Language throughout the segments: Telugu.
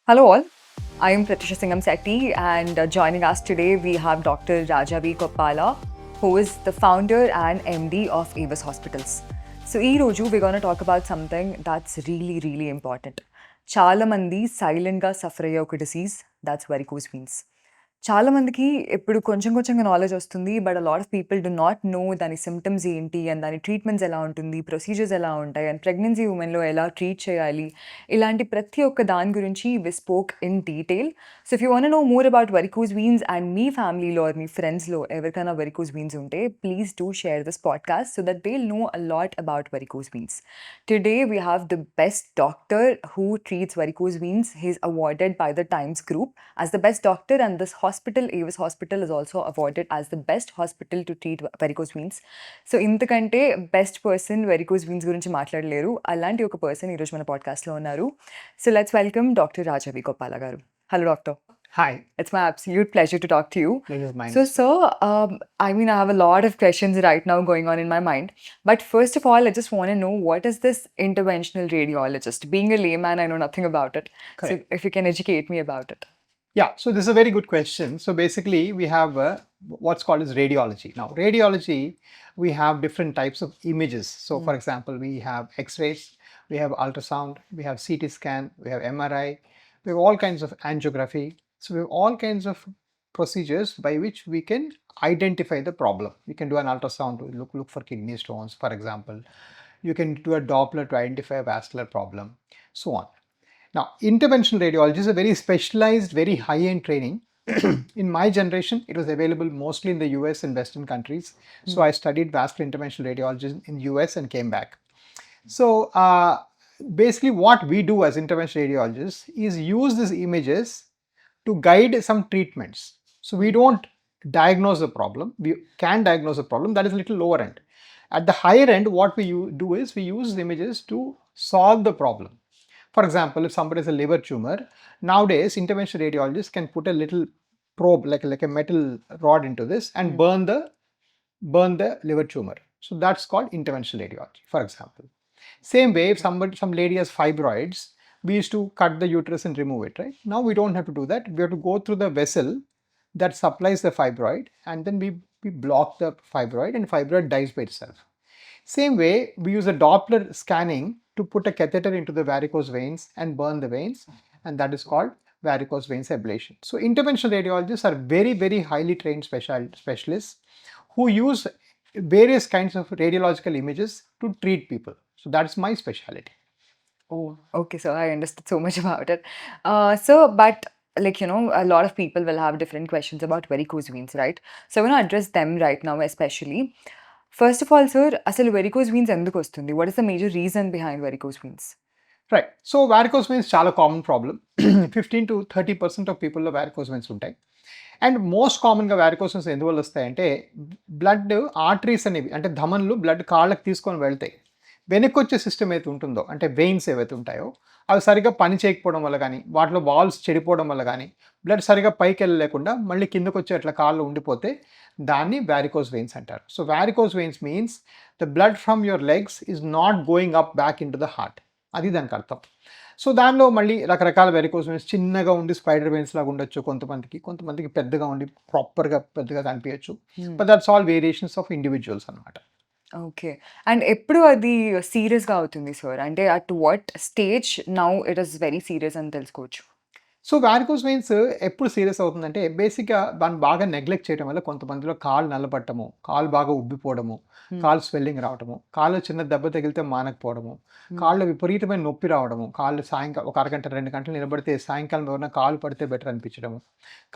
Hello, all. I am Pratisha Singham Sethi, and joining us today we have Dr. Rajavi Koppala, who is the founder and MD of Avis Hospitals. So, ee roju we're going to talk about something that's really important. Chala mandi silent ga suffer అయ్యే ఒక disease that's varicose veins. చాలా మందికి ఇప్పుడు కొంచెంగా నాలెడ్జ్ వస్తుంది. But a lot of people do not know దాని సిమ్టమ్స్ ఏంటి? అండ్ దాని ట్రీట్మెంట్స్ ఎలా ఉంటుంది? ప్రొసీజర్స్ ఎలా ఉంటాయి? అండ్ ప్రెగ్నెన్సీ వుమెన్‌లో ఎలా ట్రీట్ చేయాలి? ఇలాంటి ప్రతి ఒక్క దాని గురించి we spoke in detail. So, if you want to know more about varicose veins and మీ ఫ్యామిలీలో ఆర్ మీ ఫ్రెండ్స్‌లో ఎవరికైనా వెరికోస్ వీన్స్ ఉంటే please do share this podcast so that they will know a lot about varicose veins. Today we have the best doctor who treats varicose veins. He's awarded by the Times Group as the best doctor, and this hospital, Avis Hospital, is also awarded as the best hospital to treat varicose veins. So ఇంతకంటే బెస్ట్ పర్సన్ వెరికోస్ వీన్స్ గురించి మాట్లాడలేరు. అలాంటి ఒక పర్సన్ ఈరోజు మన పాడ్కాస్ట్‌లో ఉన్నారు. So let's welcome doctor Rajavi Gopala garu. Hello doctor. Hi, It's my absolute pleasure to talk to you. this is mine. So, sir, I have a lot of questions right now going on in my mind. But first of all, I just want to know, what is this interventional radiologist? Being a layman, I know nothing about it. Correct. So, if you can educate me about it. Yeah, so this is a very good question. So basically, we have what's called as radiology. Now, radiology, we have different types of images. So, for example, we have X-rays, we have ultrasound, we have CT scan, we have MRI, we have all kinds of angiography. So we have all kinds of procedures by which we can identify the problem. You can do an ultrasound to look for kidney stones, for example. You can do a Doppler to identify a vascular problem, so on. Now, interventional radiology is a very specialized, very high-end training. In my generation, it was available mostly in the US and Western countries. So I studied vascular interventional radiology in the US and came back. So basically what we do as interventional radiologists is use these images to guide some treatments. So we don't diagnose the problem. We can diagnose the problem. That is a little lower end. At the higher end, what we do is we use the images to solve the problem. For example, if somebody has a liver tumor, nowadays interventional radiologists can put a little probe like a metal rod into this and burn the liver tumor. So that's called interventional radiology, for example. Same way, if some lady has fibroids, we used to cut the uterus and remove it, right? Now we don't have to do that. We have to go through the vessel that supplies the fibroid, and then we block the fibroid and fibroid dies by itself. Same way, we use a Doppler scanning to put a catheter into the varicose veins and burn the veins, and that is called varicose veins ablation. So interventional radiologists are very highly trained specialists who use various kinds of radiological images to treat people. So that's my specialty. Oh, okay, so I understood so much about it. But a lot of people will have different questions about varicose veins, right? So I want to address them right now, especially. First of all, sir, అసలు varicose veins ఎందుకు వస్తుంది? What is the major reason behind varicose veins? Right. So varicose veins చాలా కామన్ ప్రాబ్లం. 15 to 30% ఆఫ్ పీపుల్లో varicose veins ఉంటాయి. అండ్ మోస్ట్ కామన్గా varicose veins ఎందువల్ల వస్తాయంటే బ్లడ్ ఆర్టరీస్ అనేవి అంటే ధమనులు బ్లడ్ కాళ్ళకి తీసుకొని వెళ్తాయి. వెనక్కి వచ్చే సిస్టమ్ ఏదైతే ఉంటుందో అంటే వెయిన్స్ ఏవైతే ఉంటాయో అవి సరిగా పని చేయకపోవడం వల్ల కానీ వాటిలో వాల్స్ చెడిపోవడం వల్ల కానీ బ్లడ్ సరిగా పైకి వెళ్ళలేకుండా మళ్ళీ కిందకు వచ్చే అట్లా కాళ్ళు ఉండిపోతే దాన్ని varicose veins అంటారు. So varicose veins means the blood from your legs is not going up back in to the heart. అది దానికి అర్థం. సో దానిలో మళ్ళీ రకరకాల వెరికోస్ వెయిన్స్ చిన్నగా ఉండి స్పైడర్ వెయిన్స్ లాగా ఉండొచ్చు కొంతమందికి పెద్దగా ఉండి ప్రాపర్గా పెద్దగా కనిపించచ్చు. But that's all variations of individuals అనమాట. ఓకే. అండ్ ఎప్పుడు అది సీరియస్‌గా అవుతుంది సార్? అంటే at what stage now it is very serious అని తెలుసుకోవచ్చు? సో వారికోస్ వెయిన్స్ ఎప్పుడు సీరియస్ అవుతుందంటే బేసిక్గా దాన్ని బాగా నెగ్లెక్ట్ చేయడం వల్ల కొంతమందిలో కాళ్ళు నల్లబట్టము, కాళ్ళు బాగా ఉబ్బిపోవడము, కాళ్ళు స్వెల్లింగ్ రావడము, కాళ్ళు చిన్న దెబ్బ తగిలితే మానకపోవడము, కాళ్ళు విపరీతమైన నొప్పి రావడము, కాళ్ళు సాయంకాలం ఒక అరగంట 2 గంటలు నిలబడితే సాయంకాలం ఎవరైనా కాళ్ళు పడితే బెటర్ అనిపించడము,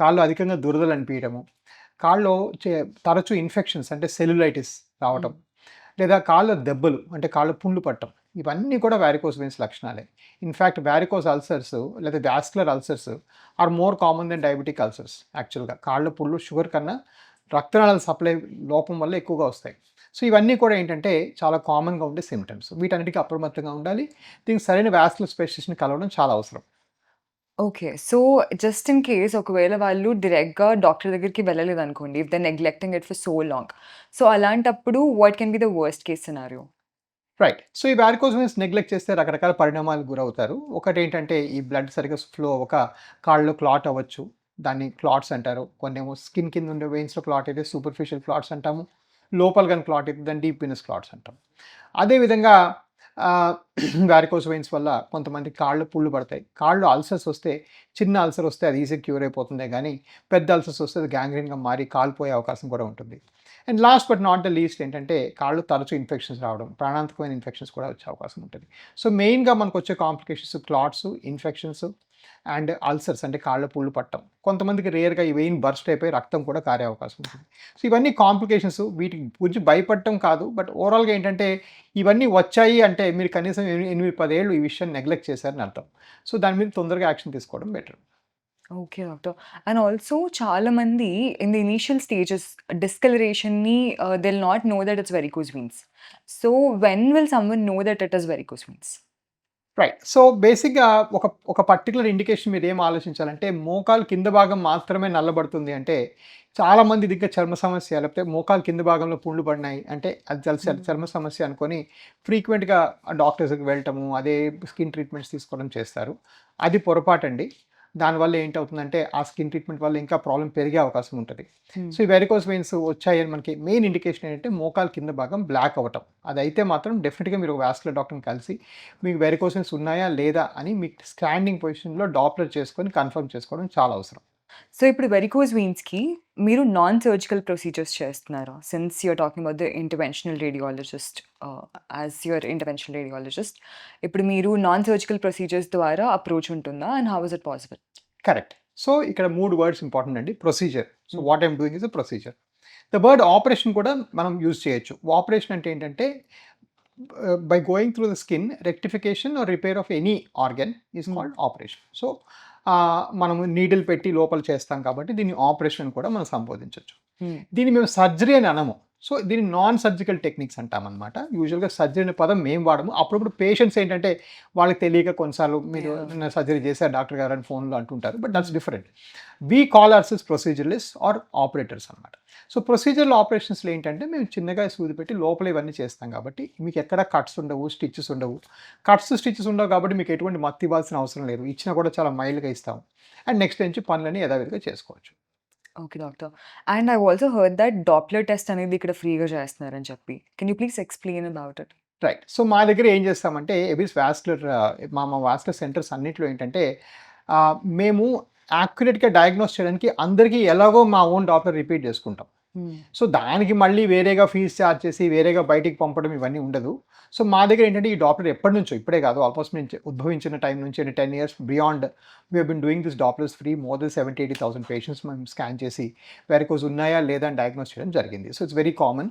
కాళ్ళు అధికంగా దురదలు అనిపించడము, కాళ్ళలో తరచూ ఇన్ఫెక్షన్స్ అంటే సెల్యులైటిస్ రావటం, లేదా కాళ్ళ దెబ్బలు అంటే కాళ్ళ పుండ్లు పట్టడం, ఇవన్నీ కూడా వారికోస్ వెయిన్స్ లక్షణాలే. ఇన్ఫ్యాక్ట్ వారికోస్ అల్సర్స్ లేదా vascular ulcers are more common than diabetic ulcers. యాక్చువల్గా కాళ్ళ పుళ్ళు షుగర్ కన్నా రక్తనాళాల సప్లై లోపం వల్ల ఎక్కువగా వస్తాయి. సో ఇవన్నీ కూడా ఏంటంటే చాలా కామన్గా ఉండే సిమ్టమ్స్. వీటన్నిటికీ అప్రమత్తంగా ఉండాలి. దీనికి సరైన వాస్కులర్ స్పెషలిస్ట్ని కలవడం చాలా అవసరం. Okay. So, just in case ఒకవేళ వాళ్ళు డైరెక్ట్‌గా డాక్టర్ దగ్గరికి వెళ్ళలేదనుకోండి. If they neglecting it for so long. So, అలాంటప్పుడు what can be the worst case scenario? Right. So, ఈ వారికోస్ వెయిన్స్ నెగ్లెక్ట్ చేస్తే రకరకాల పరిణామాలకు గురవుతారు. ఒకటేంటంటే ఈ బ్లడ్ సరిగ్గా ఫ్లో అవ్వక కాళ్ళలో క్లాట్ అవ్వచ్చు. దాన్ని క్లాట్స్ అంటారు. కొన్నేమో స్కిన్ కింద ఉండే వెయిన్స్‌లో క్లాట్ అయితే సూపర్ఫిషియల్ క్లాట్స్ అంటాము. లోపల గాని క్లాట్ అయితే దాన్ని డీప్ వెనస్ క్లాట్స్ అంటాం. అదే విధంగా ఆహ్, వారికోస్ వెయిన్స్ వల్ల కొంతమంది కాళ్ళు పుళ్ళు పడతాయి. కాళ్ళు అల్సర్స్ వస్తే చిన్న అల్సర్ వస్తే అది ఈజీగా క్యూర్ అయిపోతుందే గానీ, పెద్ద అల్సర్స్ వస్తే అది గ్యాంగ్రీన్‌గా మారి కాలిపోయే అవకాశం కూడా ఉంటుంది. And last but not the least ఏంటంటే కాళ్ళు తరచు ఇన్ఫెక్షన్స్ రావడం, ప్రాణాంతకమైన ఇన్ఫెక్షన్స్ కూడా వచ్చే అవకాశం ఉంటుంది. సో, మెయిన్‌గా మనకొచ్చే complications clots, infections and ulcers అంటే కాళ్ళ పుళ్ళు పట్టడం. కొంతమందికి రేర్‌గా ఈ వెయిన్ బర్స్ట్ అయిపోయి రక్తం కూడా కారే అవకాశం ఉంటుంది. సో, ఇవన్నీ కాంప్లికేషన్స్ వీటి గురించి భయపడటం కాదు. బట్ ఓవరాల్‌గా ఏంటంటే ఇవన్నీ వచ్చాయి అంటే మీరు కనీసం 8, 10 ఏళ్ళు ఈ విషయాన్ని నెగ్లెక్ట్ చేశారని అర్థం. సో, దాని మీద తొందరగా యాక్షన్ తీసుకోవడం better. Okay doctor. And also చాలామంది ఇన్ ది ఇనీషియల్ స్టేజెస్ డిస్కలరేషన్‌ని they will not know that it's varicose veins. So, when will someone know that it is varicose veins? Right. So, బేసిక్‌గా ఒక పర్టిక్యులర్ ఇండికేషన్ మీరేం ఆలోచించాలంటే, మోకాలు కింద భాగం మాత్రమే నల్లబడుతుంది అంటే, చాలామంది ఇది ఇంకా చర్మ సమస్య, లేకపోతే మోకాలు కింద భాగంలో పుండ్లు పడినాయి అంటే, అది చర్మ సమస్య అనుకోని ఫ్రీక్వెంట్‌గా డాక్టర్స్‌కి వెళ్ళటము, అదే స్కిన్ ట్రీట్మెంట్స్ తీసుకోవడం చేస్తారు. అది పొరపాటండి. దానివల్ల ఏంటవుతుందంటే, ఆ స్కిన్ ట్రీట్మెంట్ వల్ల ఇంకా ప్రాబ్లమ్ పెరిగే అవకాశం ఉంటది. సో, ఈ వెరికోస్ వెయిన్స్ వచ్చాయని మనకి మెయిన్ ఇండికేషన్ ఏంటంటే, మోకాలు కింద భాగం బ్లాక్ అవ్వటం. అదైతే మాత్రం డెఫినిట్‌గా మీరు వాస్కులర్ డాక్టర్‌ని కలిసి, మీకు వెరికోస్ వెయిన్స్ ఉన్నాయా? లేదా? అని మీకు స్టాండింగ్ పొజిషన్‌లో డాప్లర్ చేసుకొని కన్ఫర్మ్ చేసుకోవడం చాలా అవసరం. సో, ఇప్పుడు వెరికోస్ వెయిన్స్‌కి మీరు నాన్ సర్జికల్ ప్రొసీజర్స్ చేస్తున్నారా? Since you are talking about the interventional radiologist as your interventional radiologist. ఇప్పుడు మీరు నాన్ సర్జికల్ ప్రొసీజర్స్ ద్వారా అప్రోచ్ ఉంటుందా? And how is it possible? Correct. So, ఇక్కడ 3 వర్డ్స్ ఇంపార్టెంట్ అండి. Procedure. So, hmm. What I'm doing is a procedure. The word operation కూడా మనం యూజ్ చేయొచ్చు. ఆపరేషన్ అంటే ఏంటంటే, by going through the skin rectification or repair of any organ is హ్మ్. Called operation. సో, మనము నీడిల్ పెట్టి లోపల చేస్తాం కాబట్టి దీన్ని ఆపరేషన్ కూడా మనం సంబోధించొచ్చు. హ్మ్. దీన్ని మేము సర్జరీ అని అనము. సో, దీన్ని నాన్ సర్జికల్ టెక్నిక్స్ అంటామనమాట. యూజువల్‌గా సర్జరీ అనే పదం మేము వాడము. అప్పుడప్పుడు పేషెంట్స్ ఏంటంటే వాళ్ళకి తెలియక కొన్నిసార్లు మీరు యాహ్! నిన్న సర్జరీ చేశారు డాక్టర్ గారు అని ఫోన్‌లో అంటుంటారు. But that's different. We call ourselves proceduralist or operators అనమాట. సో, ప్రొసీజరల్ ఆపరేషన్స్‌లో ఏంటంటే మేము చిన్నగా సూది పెట్టి లోపల ఇవన్నీ చేస్తాం కాబట్టి మీకు ఎక్కడ కట్స్ ఉండవు, స్టిచెస్ ఉండవు. కట్స్, స్టిచెస్ ఉండవు కాబట్టి మీకు ఎటువంటి మత్తు ఇవ్వాల్సిన అవసరం లేదు. ఇచ్చినా కూడా చాలా మైల్డ్‌గా ఇస్తాం. అండ్ నెక్స్ట్ నుంచి పనులన్నీ యథావిధిగా చేసుకోవచ్చు. Okay doctor. And I also heard that Doppler test అనేది ఇక్కడ ఫ్రీగా చేస్తున్నారని చెప్పి. Can you please explain about it? Right. So, మా దగ్గర ఏం చేస్తామంటే ఎబిస్ వాస్కులర్ మా వాస్కులర్ సెంటర్స్ అన్నిట్లో ఏంటంటే మేము యాక్యురేట్‌గా డయాగ్నోస్ చేయడానికి అందరికీ ఎలాగో మా ఓన్ డాప్లర్ రిపీట్ చేసుకుంటాం. హ్మ్. సో, దానికి మళ్ళీ వేరేగా ఫీస్ చార్జ్ చేసి, వేరేగా బయటికి పంపడం ఇవన్నీ ఉండదు. సో, మా దగ్గర ఏంటంటే ఈ డాప్లర్ ఎప్పటినుంచో ఇప్పుడే కాదు ఆల్మోస్ట్ మేము ఉద్భవించిన టైం నుంచి 10 years beyond we have been doing this dopplers free more than 70,000-80,000 patients మేము స్కాన్ చేసి వెరికోస్ ఉన్నాయా లేదా అని డయాగ్నోస్ చేయడం జరిగింది. So, it's very common.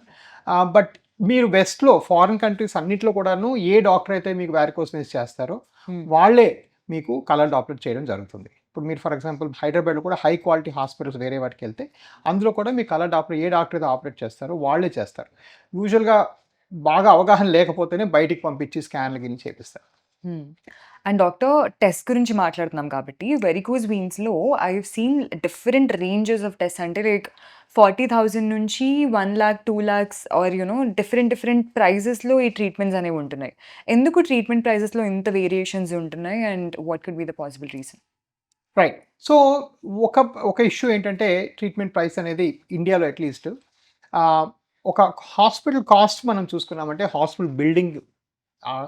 But మీరు వెస్ట్‌లో ఫారిన్ కంట్రీస్ అన్నిట్లో కూడాను ఏ డాక్టర్ అయితే మీకు వారికోస్ వెయిన్స్ చేస్తారో హ్మ్. వాళ్ళే మీకు కలర్ డాప్లర్ చేయడం జరుగుతుంది. ఇప్పుడు మీరు ఫర్ ఎగ్జాంపుల్ హైదరాబాద్‌లో కూడా హై క్వాలిటీ హాస్పిటల్స్ వేరే వాటికెళ్తే అందులో కూడా మీ కలర్ డాప్లర్ ఏ డాక్టర్ అయితే ఆపరేట్ చేస్తారో వాళ్ళే చేస్తారు. యూజువల్‌గా బాగా అవగాహన లేకపోతేనే బయటికి పంపించి స్కాన్‌లు గిన్ని చేపిస్తారు. హ్మ్. అండ్ డాక్టర్ టెస్ట్ గురించి మాట్లాడుతున్నాం కాబట్టి వెరికోస్ వెయిన్స్‌లో I have seen different ranges of test అంటే లైక్ 40,000 నుంచి 1,00,000, 2,00,000 ఆర్ డిఫరెంట్ ప్రైజెస్‌లో ఈ ట్రీట్మెంట్స్ అనేవి ఉంటున్నాయి. ఎందుకు ట్రీట్మెంట్ ప్రైజెస్‌లో ఇంత వేరియేషన్స్ ఉంటున్నాయి? And what could be the possible reason? Right. So, ఒక ఒక ఇష్యూ ఏంటంటే ట్రీట్మెంట్ ప్రైస్ అనేది ఇండియాలో అట్‌లీస్ట్ ఆహ్, ఒక హాస్పిటల్ కాస్ట్ మనం చూసుకున్నామంటే హాస్పిటల్ బిల్డింగ్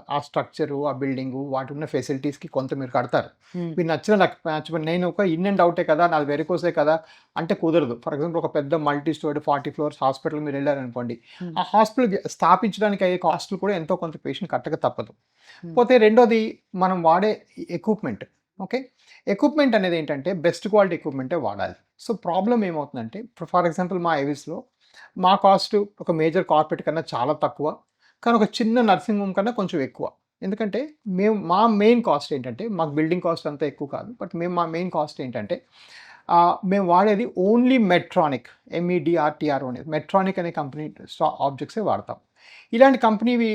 ఆ స్ట్రక్చరు, ఆ బిల్డింగు, వాటికున్న ఫెసిలిటీస్‌కి కొంత మీరు కడతారు. హ్మ్. మీకు నచ్చినా నచ్చకపోయినా నేను ఒక ఇన్ అండ్ ఔటే కదా! నాది వెరికోసే కదా! అంటే కుదరదు. ఫర్ ఎగ్జాంపుల్ ఒక పెద్ద మల్టీ స్టోర్డ్ 40 ఫ్లోర్స్ హాస్పిటల్ మీరెళ్లారనుకోండి. హ్మ్. ఆ హాస్పిటల్ స్థాపించడానికి అయ్యే కాస్ట్‌లు కూడా ఎంతో కొంత పేషెంట్ కట్టక తప్పదు. హ్మ్. పోతే రెండోది మనం వాడే ఎక్విప్‌మెంట్. ఓకే. ఎక్విప్‌మెంట్ అనేది ఏంటంటే బెస్ట్ క్వాలిటీ ఎక్విప్‌మెంటే వాడాలి. సో, ప్రాబ్లమ్ ఏమవుతుందంటే ఫర్ ఎగ్జాంపుల్ మా ఎవిస్‌లో మా కాస్ట్ ఒక మేజర్ కార్పొరేట్ కన్నా చాలా తక్కువ. కానీ ఒక చిన్న నర్సింగ్ హోమ్ కన్నా కొంచెం ఎక్కువ. ఎందుకంటే మా మెయిన్ కాస్ట్ ఏంటంటే మాకు బిల్డింగ్ కాస్ట్ అంతా ఎక్కువ కాదు. బట్ మా మెయిన్ కాస్ట్ ఏంటంటే మేము వాడేది ఓన్లీ మెడ్ట్రానిక్ MEDRTRO అనేది మెడ్ట్రానిక్ అనే కంపెనీ ఆబ్జెక్ట్సే వాడతాం. ఇలాంటి కంపెనీవి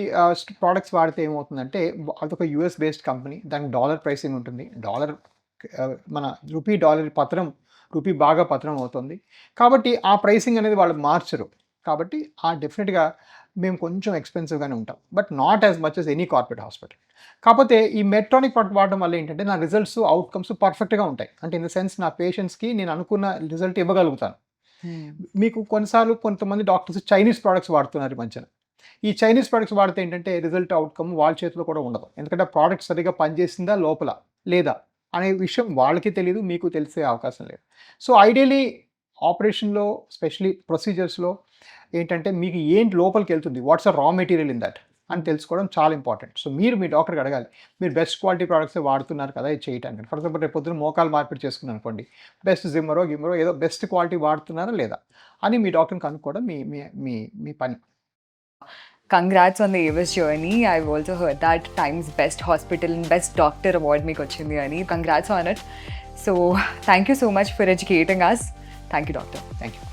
ప్రొడక్ట్స్ వాడితే ఏమవుతుందంటే అదొక యూఎస్ బేస్డ్ కంపెనీ. దానికి డాలర్ ప్రైసింగ్ ఉంటుంది. మన డాలర్ పతనం రూపీ బాగా పతనం అవుతుంది. కాబట్టి ఆ ప్రైసింగ్ అనేది వాళ్ళు మార్చరు. కాబట్టి డెఫినిట్‌గా మేము కొంచెం ఎక్స్పెన్సివ్గానే ఉంటాం, but not as much as any corporate hospital. కాకపోతే ఈ మెట్రానిక్ ప్రోడక్ట్ వాడడం వల్ల ఏంటంటే నా రిజల్ట్స్, అవుట్కమ్స్ పర్ఫెక్ట్గా ఉంటాయి. అంటే ఇన్ ద సెన్స్ నా పేషెంట్స్కి నేను అనుకున్న రిజల్ట్ ఇవ్వగలుగుతాను. మీకు కొన్నిసార్లు కొంతమంది డాక్టర్స్ చైనీస్ ప్రోడక్ట్స్ వాడుతున్నారు ఈ మధ్యన. ఈ చైనీస్ ప్రోడక్ట్స్ వాడితే ఏంటంటే రిజల్ట్, అవుట్కమ్ వాళ్ళ చేతిలో కూడా ఉండదు. ఎందుకంటే ప్రోడక్ట్ సరిగ్గా పనిచేసిందా లోపల లేదా అనే విషయం వాళ్ళకి తెలీదు, మీకు తెలిసే అవకాశం లేదు. సో ఐడియలీ ఆపరేషన్లో, స్పెషలీ ప్రొసీజర్స్లో ఏంటంటే మీకు ఏంటి లోపలికి వెళ్తుంది, what's a raw material in that అని తెలుసుకోవడం చాలా ఇంపార్టెంట్. సో మీరు మీ డాక్టర్కి అడగాలి, మీరు బెస్ట్ క్వాలిటీ ప్రోడక్ట్స్ వాడుతున్నారు కదా ఇది చేయడానికి. ఫర్ ఎగ్జాంపుల్ రేపు పొద్దున మోకాలు మార్పిడి చేసుకున్నాను అనుకోండి, బెస్ట్ జిమ్మరో గిమ్మరో ఏదో బెస్ట్ క్వాలిటీ వాడుతున్నారా లేదా అని మీ డాక్టర్ని కనుక్కోవడం మీ మీ మీ మీ పని. Congrats on the Avis journey. I've also heard that Times Best Hospital and Best Doctor award మీకు వచ్చింది అని. Congrats on it. So thank you so much for educating us. Thank you, doctor. Thank you.